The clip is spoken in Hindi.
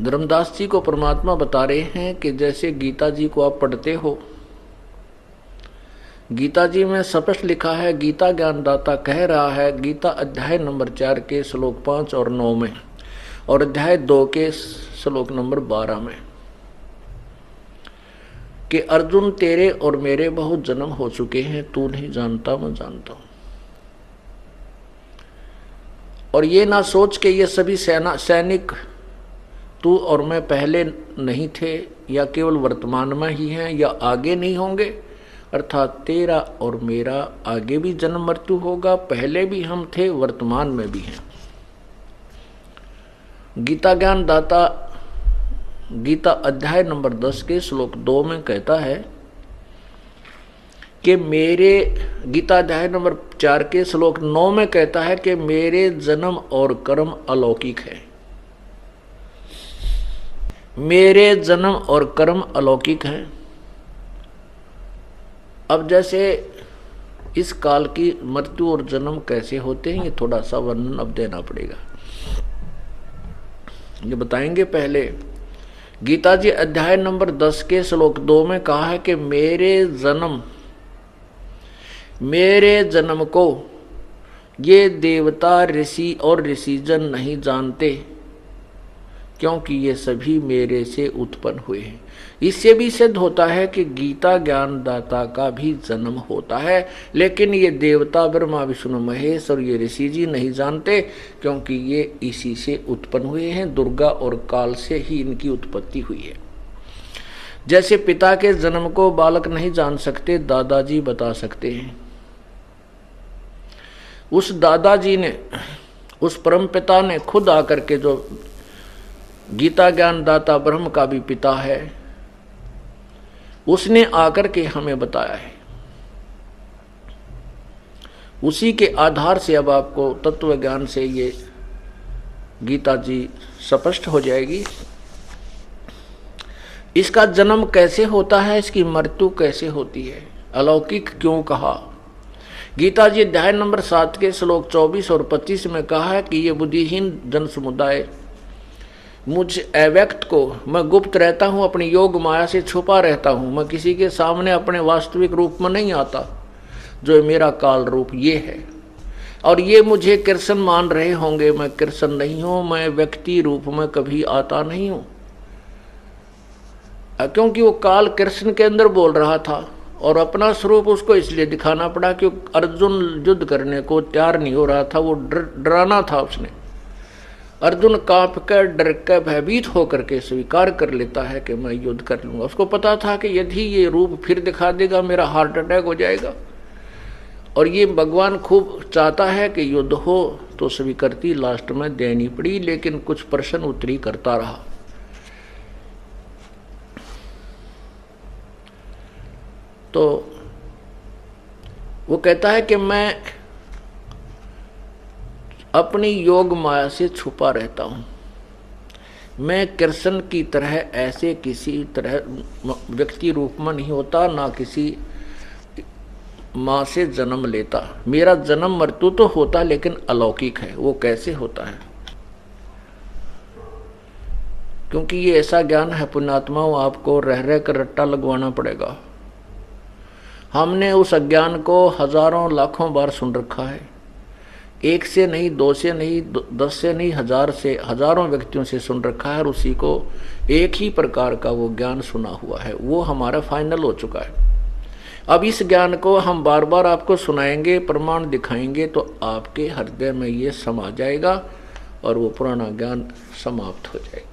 धर्मदास जी को परमात्मा बता रहे हैं कि जैसे गीता जी को आप पढ़ते हो, गीता जी में स्पष्ट लिखा है, गीता ज्ञानदाता कह रहा है, गीता अध्याय नंबर 4 के श्लोक 5 और 9 में और अध्याय 2 के श्लोक नंबर 12 में कि अर्जुन तेरे और मेरे बहुत जन्म हो चुके हैं, तू नहीं जानता मैं जानता हूं। और ये ना सोच के ये सभी सैनिक तू और मैं पहले नहीं थे या केवल वर्तमान में ही हैं या आगे नहीं होंगे, अर्थात तेरा और मेरा आगे भी जन्म मृत्यु होगा, पहले भी हम थे वर्तमान में भी हैं। गीता ज्ञान दाता गीता अध्याय नंबर 10 के श्लोक 2 में कहता है कि मेरे गीता अध्याय नंबर 4 के श्लोक 9 में कहता है कि मेरे जन्म और कर्म अलौकिक है। मेरे जन्म और कर्म अलौकिक हैं। अब जैसे इस काल की मृत्यु और जन्म कैसे होते हैं, ये थोड़ा सा वर्णन अब देना पड़ेगा। ये बताएंगे। पहले गीता जी अध्याय नंबर 10 के श्लोक 2 में कहा है कि मेरे जन्म को ये देवता, ऋषि और ऋषिजन नहीं जानते, क्योंकि ये सभी मेरे से उत्पन्न हुए हैं। इससे भी सिद्ध होता है कि गीता ज्ञानदाता का भी जन्म होता है, लेकिन ये देवता ब्रह्मा विष्णु महेश और ये ऋषि जी नहीं जानते, क्योंकि ये इसी से उत्पन्न हुए हैं। दुर्गा और काल से ही इनकी उत्पत्ति हुई है। जैसे पिता के जन्म को बालक नहीं जान सकते, दादाजी बता सकते हैं। उस दादाजी ने, उस परम पिता ने खुद आकर के, जो गीता ज्ञानदाता ब्रह्म का भी पिता है, उसने आकर के हमें बताया है। उसी के आधार से अब आपको तत्व ज्ञान से ये गीता जी स्पष्ट हो जाएगी। इसका जन्म कैसे होता है, इसकी मृत्यु कैसे होती है, अलौकिक क्यों कहा। गीता जी अध्याय नंबर 7 के श्लोक 24 और 25 में कहा है कि ये बुद्धिहीन जन समुदाय मुझ अव्यक्त को, मैं गुप्त रहता हूँ, अपनी योग माया से छुपा रहता हूँ, मैं किसी के सामने अपने वास्तविक रूप में नहीं आता, जो मेरा काल रूप ये है। और ये मुझे कृष्ण मान रहे होंगे, मैं कृष्ण नहीं हूँ, मैं व्यक्ति रूप में कभी आता नहीं हूँ, क्योंकि वो काल कृष्ण के अंदर बोल रहा था और अपना स्वरूप उसको इसलिए दिखाना पड़ा कि अर्जुन युद्ध करने को तैयार नहीं हो रहा था, वो डराना था। उसने अर्जुन कांप कर, डर कर, भयभीत होकर के स्वीकार कर लेता है कि मैं युद्ध कर लूंगा। उसको पता था कि यदि ये रूप फिर दिखा देगा मेरा हार्ट अटैक हो जाएगा, और ये भगवान खूब चाहता है कि युद्ध हो, तो स्वीकृति लास्ट में देनी पड़ी, लेकिन कुछ प्रश्न उत्तरी करता रहा। तो वो कहता है कि मैं अपनी योग माया से छुपा रहता हूं, मैं कृष्ण की तरह ऐसे किसी तरह व्यक्ति रूप में नहीं होता, ना किसी माँ से जन्म लेता। मेरा जन्म मृत्यु तो होता, लेकिन अलौकिक है। वो कैसे होता है, क्योंकि ये ऐसा ज्ञान है पुण्यात्माओं, आपको रह रह कर रट्टा लगवाना पड़ेगा। हमने उस अज्ञान को हजारों लाखों बार सुन रखा है, एक से नहीं, दो से नहीं, 10 से नहीं, 1000 से, हजारों व्यक्तियों से सुन रखा है, और उसी को एक ही प्रकार का वो ज्ञान सुना हुआ है, वो हमारा फाइनल हो चुका है। अब इस ज्ञान को हम बार बार आपको सुनाएंगे, प्रमाण दिखाएंगे, तो आपके हृदय में ये समा जाएगा और वो पुराना ज्ञान समाप्त हो जाएगा।